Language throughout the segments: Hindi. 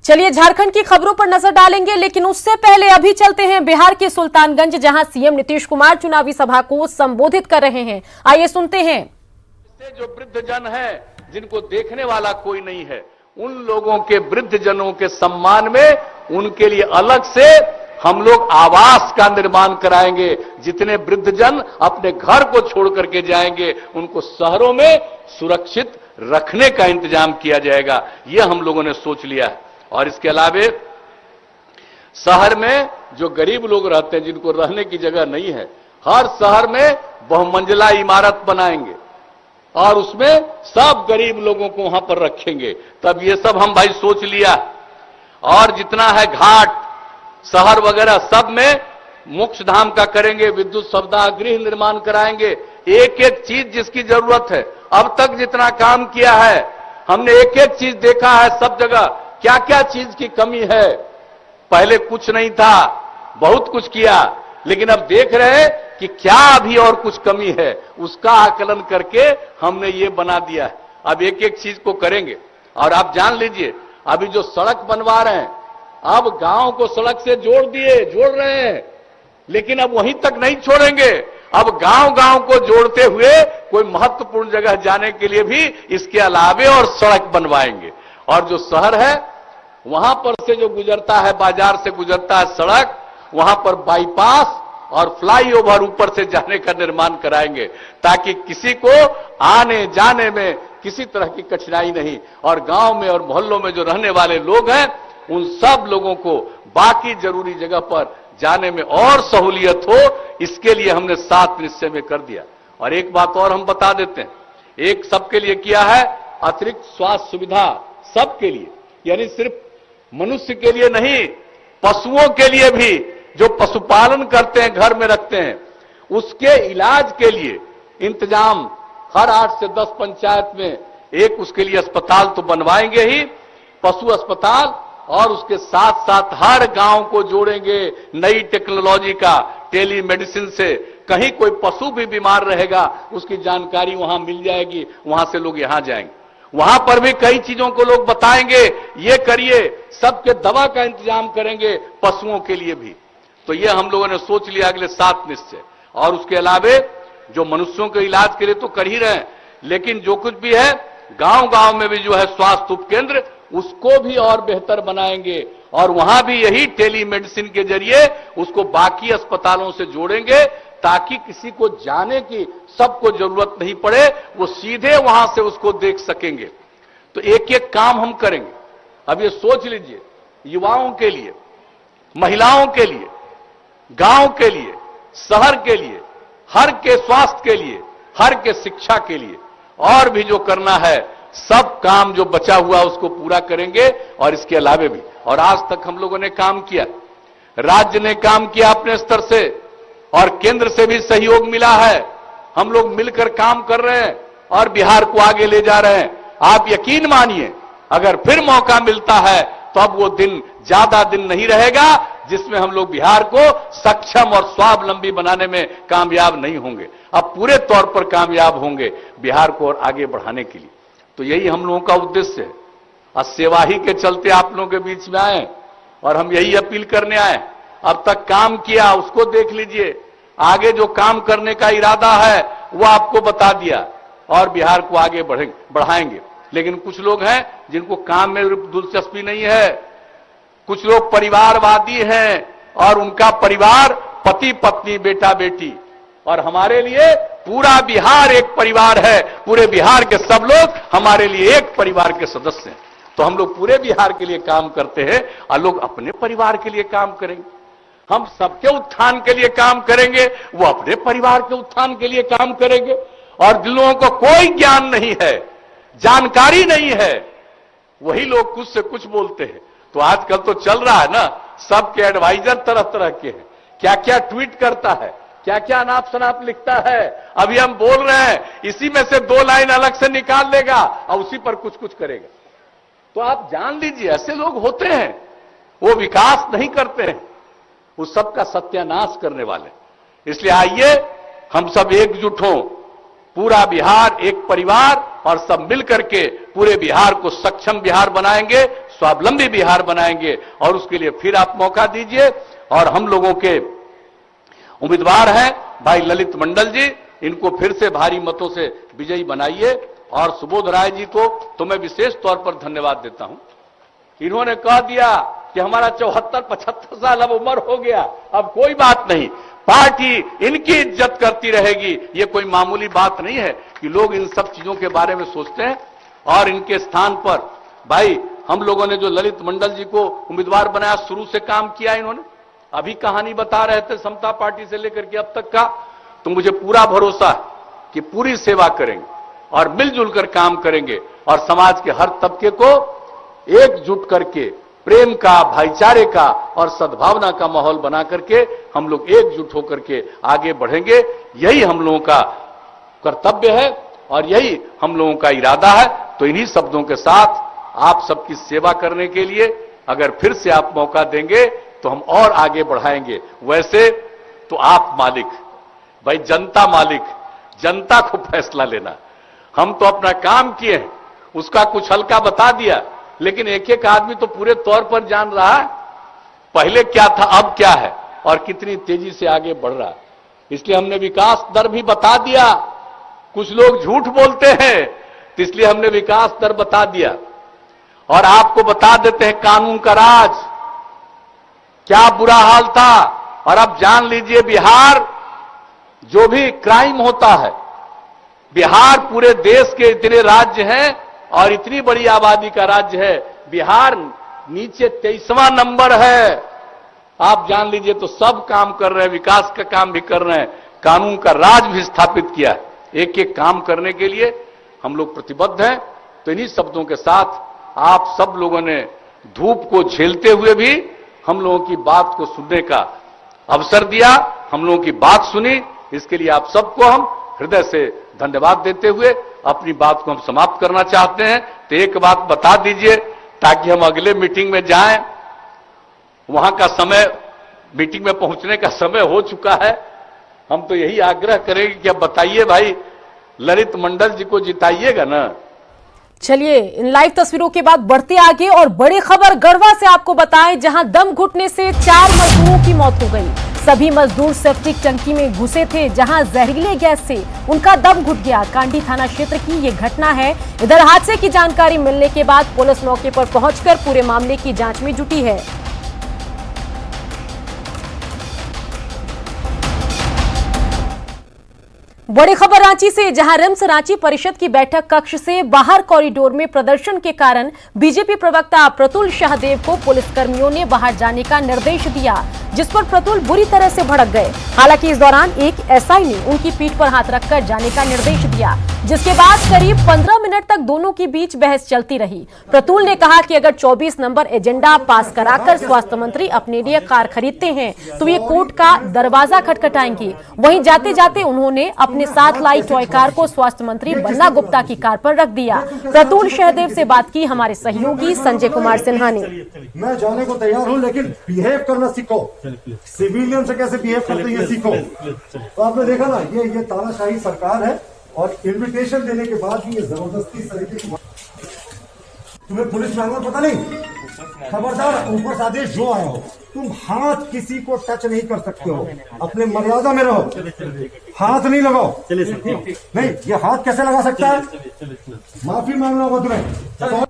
चलिए झारखंड की खबरों पर नजर डालेंगे, लेकिन उससे पहले अभी चलते हैं बिहार के सुल्तानगंज, जहां सीएम नीतीश कुमार चुनावी सभा को संबोधित कर रहे हैं। आइए सुनते हैं। जो वृद्ध जन है, जिनको देखने वाला कोई नहीं है, उन लोगों के, वृद्ध जनों के सम्मान में उनके लिए अलग से हम लोग आवास का निर्माण कराएंगे। जितने वृद्ध जन अपने घर को छोड़ करके जाएंगे, उनको शहरों में सुरक्षित रखने का इंतजाम किया जाएगा। यह हम लोगों ने सोच लिया है। और इसके अलावे शहर में जो गरीब लोग रहते हैं, जिनको रहने की जगह नहीं है, हर शहर में बहुमंजिला इमारत बनाएंगे और उसमें सब गरीब लोगों को वहां पर रखेंगे। तब ये सब हम भाई सोच लिया। और जितना है घाट, शहर वगैरह, सब में मोक्ष धाम का करेंगे। विद्युत सुविधा गृह निर्माण कराएंगे। एक एक चीज जिसकी जरूरत है, अब तक जितना काम किया है हमने, एक एक चीज देखा है सब जगह, क्या क्या चीज की कमी है। पहले कुछ नहीं था, बहुत कुछ किया, लेकिन अब देख रहे हैं कि क्या अभी और कुछ कमी है। उसका आकलन करके हमने ये बना दिया है। अब एक एक चीज को करेंगे। और आप जान लीजिए, अभी जो सड़क बनवा रहे हैं, अब गांव को सड़क से जोड़ रहे हैं, लेकिन अब वहीं तक नहीं छोड़ेंगे। अब गांव गांव को जोड़ते हुए कोई महत्वपूर्ण जगह जाने के लिए भी इसके अलावे और सड़क बनवाएंगे। और जो शहर है, वहां पर से जो गुजरता है, बाजार से गुजरता है सड़क, वहां पर बाईपास और फ्लाईओवर ऊपर से जाने का निर्माण कराएंगे, ताकि किसी को आने जाने में किसी तरह की कठिनाई नहीं। और गांव में और मोहल्लों में जो रहने वाले लोग हैं, उन सब लोगों को बाकी जरूरी जगह पर जाने में और सहूलियत हो, इसके लिए हमने 7 निश्चय में कर दिया। और एक बात और हम बता देते हैं, एक सबके लिए किया है अतिरिक्त स्वास्थ्य सुविधा, सबके लिए, यानी सिर्फ मनुष्य के लिए नहीं, पशुओं के लिए भी, जो पशुपालन करते हैं, घर में रखते हैं, उसके इलाज के लिए इंतजाम हर 8 से 10 पंचायत में एक उसके लिए अस्पताल तो बनवाएंगे ही, पशु अस्पताल। और उसके साथ साथ हर गांव को जोड़ेंगे नई टेक्नोलॉजी का, टेली मेडिसिन से। कहीं कोई पशु भी बीमार रहेगा, उसकी जानकारी वहां मिल जाएगी, वहां से लोग यहां जाएंगे। वहां पर भी कई चीजों को लोग बताएंगे, ये करिए, सबके दवा का इंतजाम करेंगे, पशुओं के लिए भी। तो ये हम लोगों ने सोच लिया अगले 7 निश्चय। और उसके अलावे जो मनुष्यों के इलाज के लिए तो कर ही रहे हैं, लेकिन जो कुछ भी है, गांव गांव में भी जो है स्वास्थ्य उपकेंद्र, उसको भी और बेहतर बनाएंगे। और वहां भी यही टेली मेडिसिन के जरिए उसको बाकी अस्पतालों से जोड़ेंगे, ताकि किसी को जाने की सबको जरूरत नहीं पड़े, वो सीधे वहां से उसको देख सकेंगे। तो एक एक काम हम करेंगे। अब ये सोच लीजिए, युवाओं के लिए, महिलाओं के लिए, गांव के लिए, शहर के लिए, हर के स्वास्थ्य के लिए, हर के शिक्षा के लिए, और भी जो करना है, सब काम जो बचा हुआ उसको पूरा करेंगे। और इसके अलावे भी, और आज तक हम लोगों ने काम किया, राज्य ने काम किया अपने स्तर से, और केंद्र से भी सहयोग मिला है। हम लोग मिलकर काम कर रहे हैं और बिहार को आगे ले जा रहे हैं। आप यकीन मानिए, अगर फिर मौका मिलता है तो अब वो दिन ज्यादा दिन नहीं रहेगा जिसमें हम लोग बिहार को सक्षम और स्वावलंबी बनाने में कामयाब नहीं होंगे। अब पूरे तौर पर कामयाब होंगे बिहार को और आगे बढ़ाने के लिए। तो यही हम लोगों का उद्देश्य है। और सेवा ही के चलते आप लोगों के बीच में आए, और हम यही अपील करने आए। अब तक काम किया उसको देख लीजिए, आगे जो काम करने का इरादा है वो आपको बता दिया, और बिहार को आगे बढ़ाएंगे। लेकिन कुछ लोग हैं जिनको काम में दिलचस्पी नहीं है, कुछ लोग परिवारवादी हैं, और उनका परिवार पति पत्नी बेटा बेटी। और हमारे लिए पूरा बिहार एक परिवार है, पूरे बिहार के सब लोग हमारे लिए एक परिवार के सदस्य हैं। तो हम लोग पूरे बिहार के लिए काम करते हैं, और लोग अपने परिवार के लिए काम करेंगे। हम सबके उत्थान के लिए काम करेंगे, वो अपने परिवार के उत्थान के लिए काम करेंगे। और जिन लोगों को कोई ज्ञान नहीं है, जानकारी नहीं है, वही लोग कुछ से कुछ बोलते हैं। तो आजकल तो चल रहा है ना, सबके एडवाइजर तरह तरह के हैं, क्या क्या ट्वीट करता है, क्या क्या अनाप शनाप लिखता है। अभी हम बोल रहे हैं, इसी में से 2 लाइन अलग से निकाल लेगा और उसी पर कुछ कुछ करेगा। तो आप जान लीजिए, ऐसे लोग होते हैं, वो विकास नहीं करते हैं, उस सब का सत्यानाश करने वाले। इसलिए आइए हम सब एकजुट हों, पूरा बिहार एक परिवार, और सब मिलकर के पूरे बिहार को सक्षम बिहार बनाएंगे, स्वावलंबी बिहार बनाएंगे। और उसके लिए फिर आप मौका दीजिए। और हम लोगों के उम्मीदवार हैं भाई ललित मंडल जी, इनको फिर से भारी मतों से विजयी बनाइए। और सुबोध राय जी को तो मैं विशेष तौर पर धन्यवाद देता हूं। इन्होंने कह दिया कि हमारा 74-75 साल अब उम्र हो गया, अब कोई बात नहीं, पार्टी इनकी इज्जत करती रहेगी। ये कोई मामूली बात नहीं है कि लोग इन सब चीजों के बारे में सोचते हैं। और इनके स्थान पर भाई हम लोगों ने जो ललित मंडल जी को उम्मीदवार बनाया, शुरू से काम किया इन्होंने। अभी कहानी बता रहे थे समता पार्टी से लेकर के अब तक का, तो मुझे पूरा भरोसा है कि पूरी सेवा करेंगे और मिलजुल कर काम करेंगे और समाज के हर तबके को एकजुट करके प्रेम का, भाईचारे का और सद्भावना का माहौल बना करके हम लोग एकजुट होकर के आगे बढ़ेंगे। यही हम लोगों का कर्तव्य है और यही हम लोगों का इरादा है। तो इन्हीं शब्दों के साथ आप सबकी सेवा करने के लिए अगर फिर से आप मौका देंगे तो हम और आगे बढ़ाएंगे। वैसे तो आप मालिक, भाई जनता मालिक, जनता को फैसला लेना। हम तो अपना काम किए हैं, उसका कुछ हल्का बता दिया, लेकिन एक एक आदमी तो पूरे तौर पर जान रहा है पहले क्या था अब क्या है और कितनी तेजी से आगे बढ़ रहा है। इसलिए हमने विकास दर भी बता दिया। कुछ लोग झूठ बोलते हैं, तो इसलिए हमने विकास दर बता दिया। और आपको बता देते हैं कानून का राज क्या बुरा हाल था। और अब जान लीजिए बिहार, जो भी क्राइम होता है, बिहार पूरे देश के इतने राज्य हैं और इतनी बड़ी आबादी का राज्य है, बिहार नीचे 23वां नंबर है। आप जान लीजिए, तो सब काम कर रहे हैं, विकास का काम भी कर रहे हैं, कानून का राज भी स्थापित किया है। एक एक काम करने के लिए हम लोग प्रतिबद्ध हैं। तो इन्हीं शब्दों के साथ आप सब लोगों ने धूप को झेलते हुए भी हम लोगों की बात को सुनने का अवसर दिया, हम लोगों की बात सुनी। इसके लिए आप सबको हम हृदय से धन्यवाद देते हुए अपनी बात को हम समाप्त करना चाहते हैं। तो एक बात बता दीजिए ताकि हम अगले मीटिंग में जाएं। वहां का समय, मीटिंग में पहुंचने का समय हो चुका है। हम तो यही आग्रह करेंगे कि अब बताइए भाई, ललित मंडल जी को जिताइएगा ना। चलिए इन लाइव तस्वीरों के बाद बढ़ते आगे और बड़ी खबर गढ़वा से आपको बताएं, जहां दम घुटने से 4 मजदूरों की मौत हो गई। सभी मजदूर सेप्टिक टंकी में घुसे थे, जहां जहरीले गैस से उनका दम घुट गया। कांडी थाना क्षेत्र की ये घटना है। इधर हादसे की जानकारी मिलने के बाद पुलिस मौके पर पहुंचकर पूरे मामले की जांच में जुटी है। बड़ी खबर रांची से, जहां रिम्स रांची परिषद की बैठक कक्ष से बाहर कॉरिडोर में प्रदर्शन के कारण बीजेपी प्रवक्ता प्रतुल शाहदेव को पुलिसकर्मियों ने बाहर जाने का निर्देश दिया, जिस पर प्रतुल बुरी तरह से भड़क गए। हालांकि इस दौरान एक एसआई ने उनकी पीठ पर हाथ रखकर जाने का निर्देश दिया, जिसके बाद करीब 15 मिनट तक दोनों के बीच बहस चलती रही। प्रतुल ने कहा कि अगर 24 नंबर एजेंडा पास कराकर स्वास्थ्य मंत्री अपने लिए कार खरीदते हैं तो ये कोर्ट का दरवाजा खटखटाएंगे। वहीं जाते जाते उन्होंने अपने साथ लाई टॉय कार को स्वास्थ्य मंत्री बन्ना गुप्ता की कार पर रख दिया। प्रतुल सहदेव से बात की हमारे सहयोगी संजय कुमार सिन्हा ने। मैं जाने को तैयार हूं, लेकिन बिहेव करना सीखो। सिविलियन से कैसे बिहेव करते हैं सीखो। तो आपने देखा ना, ये तानाशाही सरकार है और इन्विटेशन देने के बाद भी ये जबरदस्ती तरीके की। तुम्हें पुलिस मैनुअल पता नहीं? खबरदार, ऊपर से आदेश जो आया हो, तुम हाथ किसी को टच नहीं कर सकते हो। अपने मर्यादा में रहो, हाथ नहीं लगाओ। नहीं, ये हाथ कैसे लगा सकता है? माफी मांगना होगा तुम्हें।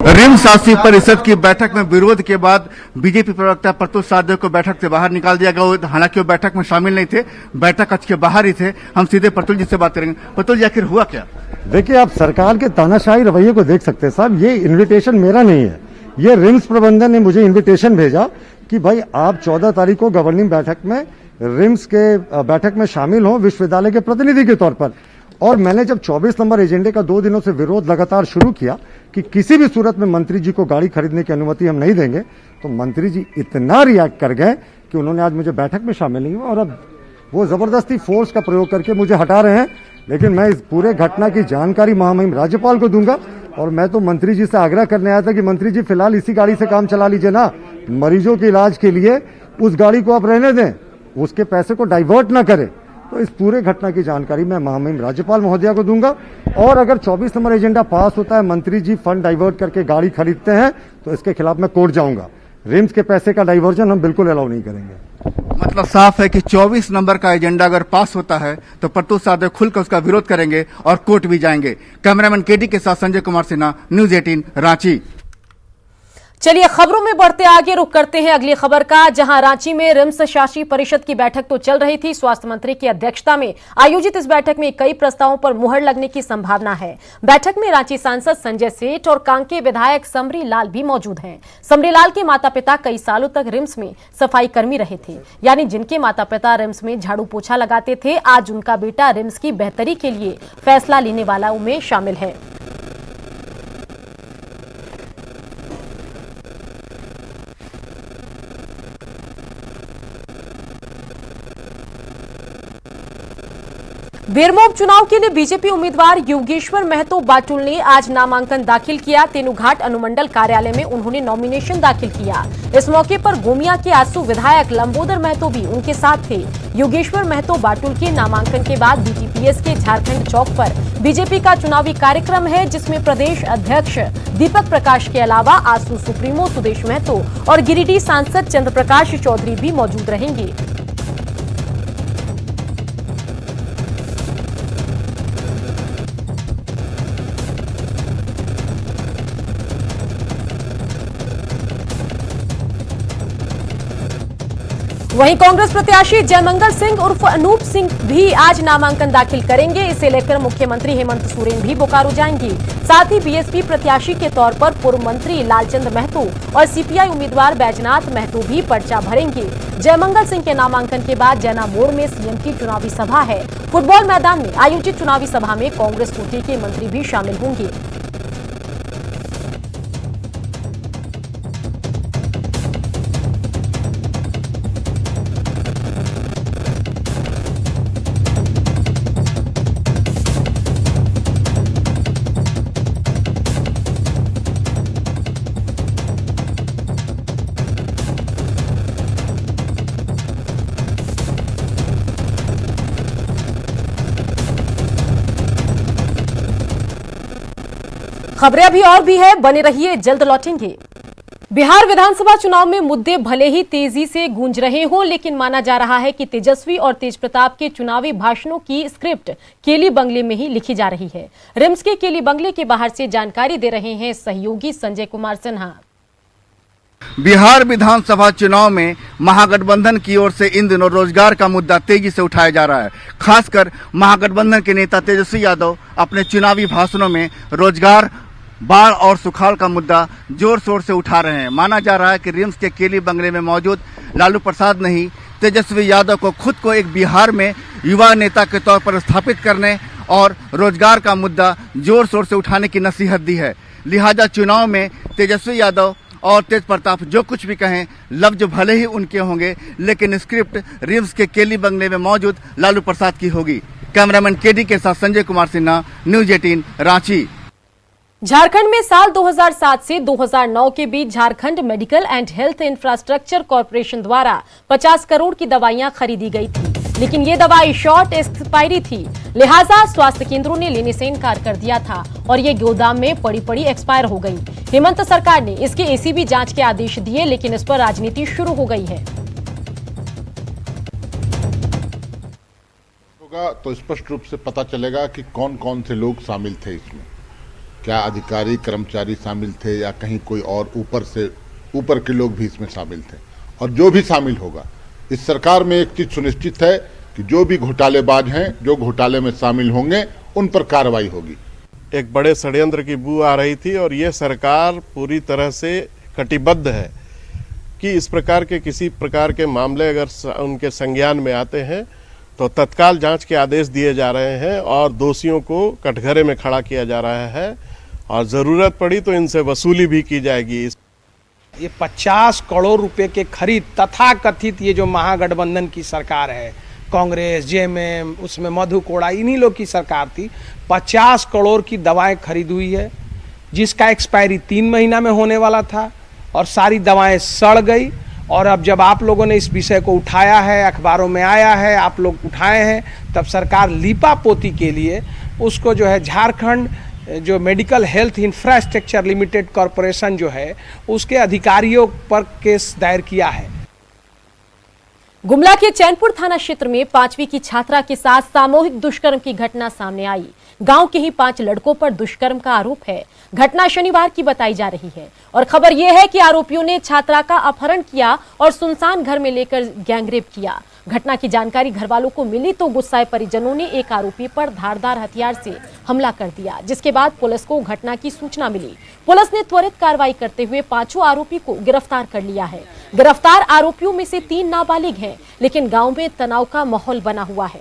रिम्स शासी परिषद की बैठक में विरोध के बाद बीजेपी प्रवक्ता प्रतुल शाहदेव को बैठक से बाहर निकाल दिया गया। हालांकि वो बैठक में शामिल नहीं थे, बैठक कक्ष के बाहर ही थे। हम सीधे प्रतुल जी से बात करेंगे। प्रतुल जी, आखिर हुआ क्या? देखिए, आप सरकार के तानाशाही रवैये को देख सकते हैं साहब। ये इन्विटेशन मेरा नहीं है, ये रिम्स प्रबंधन ने मुझे इन्विटेशन भेजा कि भाई आप 14 तारीख को गवर्निंग बैठक में रिम्स के बैठक में शामिल हो विश्वविद्यालय के प्रतिनिधि के तौर पर। और मैंने जब 24 नंबर एजेंडे का 2 दिनों से विरोध लगातार शुरू किया कि किसी भी सूरत में मंत्री जी को गाड़ी खरीदने की अनुमति हम नहीं देंगे, तो मंत्री जी इतना रिएक्ट कर गए कि उन्होंने आज मुझे बैठक में शामिल नहीं हुआ और अब वो जबरदस्ती फोर्स का प्रयोग करके मुझे हटा रहे हैं। लेकिन मैं इस पूरे घटना की जानकारी महामहिम राज्यपाल को दूंगा। और मैं तो मंत्री जी से आग्रह करने आया था कि मंत्री जी फिलहाल इसी गाड़ी से काम चला लीजिए ना, मरीजों के इलाज के लिए उस गाड़ी को आप रहने दें, उसके पैसे को डाइवर्ट ना करें। तो इस पूरे घटना की जानकारी मैं महामहिम राज्यपाल महोदया को दूंगा। और अगर 24 नंबर एजेंडा पास होता है, मंत्री जी फंड डाइवर्ट करके गाड़ी खरीदते हैं, तो इसके खिलाफ मैं कोर्ट जाऊंगा। रिम्स के पैसे का डाइवर्जन हम बिल्कुल अलाउ नहीं करेंगे। मतलब साफ है कि 24 नंबर का एजेंडा अगर पास होता है तो प्रतुल साधव खुलकर उसका विरोध करेंगे और कोर्ट भी जाएंगे। कैमरामैन केडी के साथ संजय कुमार सिन्हा, न्यूज 18 रांची। चलिए खबरों में बढ़ते आगे, रुख करते हैं अगली खबर का, जहां रांची में रिम्स शासी परिषद की बैठक तो चल रही थी। स्वास्थ्य मंत्री की अध्यक्षता में आयोजित इस बैठक में कई प्रस्तावों पर मुहर लगने की संभावना है। बैठक में रांची सांसद संजय सेठ और कांके विधायक समरी लाल भी मौजूद हैं। समरी लाल के माता पिता कई सालों तक रिम्स में सफाई कर्मी रहे थे, यानी जिनके माता पिता रिम्स में झाड़ू पोछा लगाते थे, आज उनका बेटा रिम्स की बेहतरी के लिए फैसला लेने वालों में शामिल है। बेरमो उपचुनाव के लिए बीजेपी उम्मीदवार योगेश्वर महतो बाटुल ने आज नामांकन दाखिल किया। तेनुघाट अनुमंडल कार्यालय में उन्होंने नॉमिनेशन दाखिल किया। इस मौके पर गोमिया के आसू विधायक लंबोदर महतो भी उनके साथ थे। योगेश्वर महतो बाटुल के नामांकन के बाद बीटीपीएस के झारखंड चौक पर बीजेपी का चुनावी कार्यक्रम है, जिसमें प्रदेश अध्यक्ष दीपक प्रकाश के अलावा आसू सुप्रीमो सुदेश महतो और गिरिडीह सांसद चंद्र प्रकाश चौधरी भी मौजूद रहेंगे। वहीं कांग्रेस प्रत्याशी जयमंगल सिंह उर्फ अनूप सिंह भी आज नामांकन दाखिल करेंगे। इसे लेकर मुख्यमंत्री हेमंत सोरेन भी बोकारो जाएंगे। साथ ही बीएसपी प्रत्याशी के तौर पर पूर्व मंत्री लालचंद महतो और सीपीआई उम्मीदवार बैजनाथ महतो भी पर्चा भरेंगे। जयमंगल सिंह के नामांकन के बाद जैना मोड़ में सीएम की चुनावी सभा है। फुटबॉल मैदान में आयोजित चुनावी सभा में कांग्रेस कोटे के मंत्री भी शामिल होंगे। खबरें अभी और भी है, बने रहिए, जल्द लौटेंगे। बिहार विधानसभा चुनाव में मुद्दे भले ही तेजी से गूंज रहे हों, लेकिन माना जा रहा है कि तेजस्वी और तेज प्रताप के चुनावी भाषणों की स्क्रिप्ट केली बंगले में ही लिखी जा रही है। रिम्स के केली बंगले के बाहर से जानकारी दे रहे हैं सहयोगी संजय कुमार सिन्हा। बिहार विधानसभा चुनाव में महागठबंधन की ओर से इन दिनों रोजगार का मुद्दा तेजी से उठाया जा रहा है। खासकर महागठबंधन के नेता तेजस्वी यादव अपने चुनावी भाषणों में रोजगार, बाढ़ और सुखाड़ का मुद्दा जोर शोर से उठा रहे हैं। माना जा रहा है कि रिम्स के केली बंगले में मौजूद लालू प्रसाद ने ही तेजस्वी यादव को खुद को एक बिहार में युवा नेता के तौर पर स्थापित करने और रोजगार का मुद्दा जोर शोर से उठाने की नसीहत दी है। लिहाजा चुनाव में तेजस्वी यादव और तेज प्रताप जो कुछ भी कहें, लफ्ज भले ही उनके होंगे, लेकिन स्क्रिप्ट रिम्स के केली बंगले में मौजूद लालू प्रसाद की होगी। कैमरामैन केडी के साथ संजय कुमार सिन्हा, न्यूज 18 रांची। झारखंड में साल 2007 से 2009 के बीच Jharkhand medical and health infrastructure corporation द्वारा 50 करोड़ की दवाइयां खरीदी गई थी, लेकिन ये दवाई शॉर्ट एक्सपायरी थी। लिहाजा स्वास्थ्य केंद्रों ने लेने से इनकार कर दिया था और ये गोदाम में पड़ी पड़ी एक्सपायर हो गई। हेमंत सरकार ने इसके एसीबी जांच के आदेश दिए, लेकिन इस पर राजनीति शुरू हो गई है। होगा तो स्पष्ट रूप से पता चलेगा कि कौन कौन से लोग शामिल थे इसमें। क्या अधिकारी कर्मचारी शामिल थे या कहीं कोई और ऊपर के लोग भी इसमें शामिल थे। और जो भी शामिल होगा, इस सरकार में एक चीज सुनिश्चित है कि जो भी घोटालेबाज हैं, जो घोटाले में शामिल होंगे, उन पर कार्रवाई होगी। एक बड़े षड्यंत्र की बू आ रही थी और ये सरकार पूरी तरह से कटिबद्ध है कि इस प्रकार के किसी प्रकार के मामले अगर उनके संज्ञान में आते हैं तो तत्काल जांच के आदेश दिए जा रहे हैं और दोषियों को कटघरे में खड़ा किया जा रहा है और जरूरत पड़ी तो इनसे वसूली भी की जाएगी। ये 50 करोड़ रुपए के खरीद तथा कथित ये जो महागठबंधन की सरकार है, कांग्रेस, जेएमएम, उसमें मधु कोड़ा, इन्हीं लोग की सरकार थी। 50 करोड़ की दवाएं खरीद हुई है, जिसका एक्सपायरी 3 महीना में होने वाला था और सारी दवाएं सड़ गई और अब जब आप लोगों ने इस विषय को उठाया है, अखबारों में आया है, आप लोग उठाए हैं, तब सरकार लीपापोती के लिए उसको जो है झारखंड जो medical health infrastructure limited corporation जो है उसके अधिकारियों पर केस दायर किया है। गुमला के चैनपुर थाना क्षेत्र में 5वीं की छात्रा के साथ सामूहिक दुष्कर्म की घटना सामने आई। गांव के ही 5 लड़कों पर दुष्कर्म का आरोप है। घटना शनिवार की बताई जा रही है और खबर यह है कि आरोपियों ने छात्रा का अपहरण किया और सुनसान घर में लेकर गैंगरेप किया। घटना की जानकारी घर वालों को मिली तो गुस्साए परिजनों ने एक आरोपी पर धारदार हथियार से हमला कर दिया, जिसके बाद पुलिस को घटना की सूचना मिली। पुलिस ने त्वरित कार्रवाई करते हुए 5 आरोपी को गिरफ्तार कर लिया है। गिरफ्तार आरोपियों में से 3 नाबालिग हैं, लेकिन गांव में तनाव का माहौल बना हुआ है।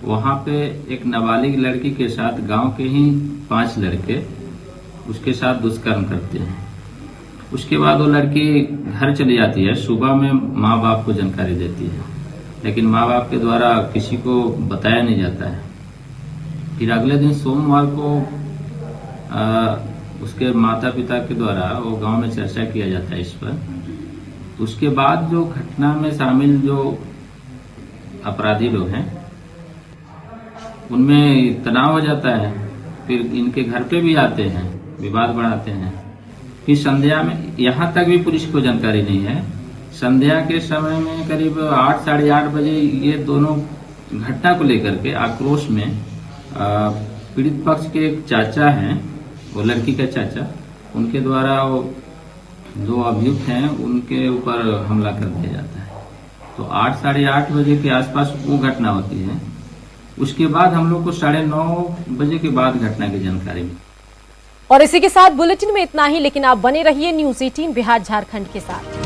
वहाँ पे एक नाबालिग लड़की के साथ गांव के ही 5 लड़के उसके साथ दुष्कर्म करते हैं। उसके बाद वो लड़की घर चली जाती है। सुबह में माँ बाप को जानकारी देती है, लेकिन माँ बाप के द्वारा किसी को बताया नहीं जाता है। फिर अगले दिन सोमवार को उसके माता पिता के द्वारा वो गांव में चर्चा किया जाता है इस पर। उसके बाद जो घटना में शामिल जो अपराधी लोग हैं उनमें तनाव हो जाता है। फिर इनके घर पे भी आते हैं, विवाद बढ़ाते हैं। फिर संध्या में यहाँ तक भी पुलिस को जानकारी नहीं है। संध्या के समय में करीब 8 साढ़े 8 बजे ये दोनों घटना को लेकर के आक्रोश में पीड़ित पक्ष के एक चाचा हैं, वो लड़की का चाचा, उनके द्वारा वो जो अभियुक्त हैं उनके ऊपर हमला कर दिया जाता है। तो 8 साढ़े 8 बजे के आसपास वो घटना होती है। उसके बाद हम लोग को 9:30 बजे के बाद घटना की जानकारी मिली। और इसी के साथ बुलेटिन में इतना ही, लेकिन आप बने रहिए न्यूज़ 18 बिहार झारखंड के साथ।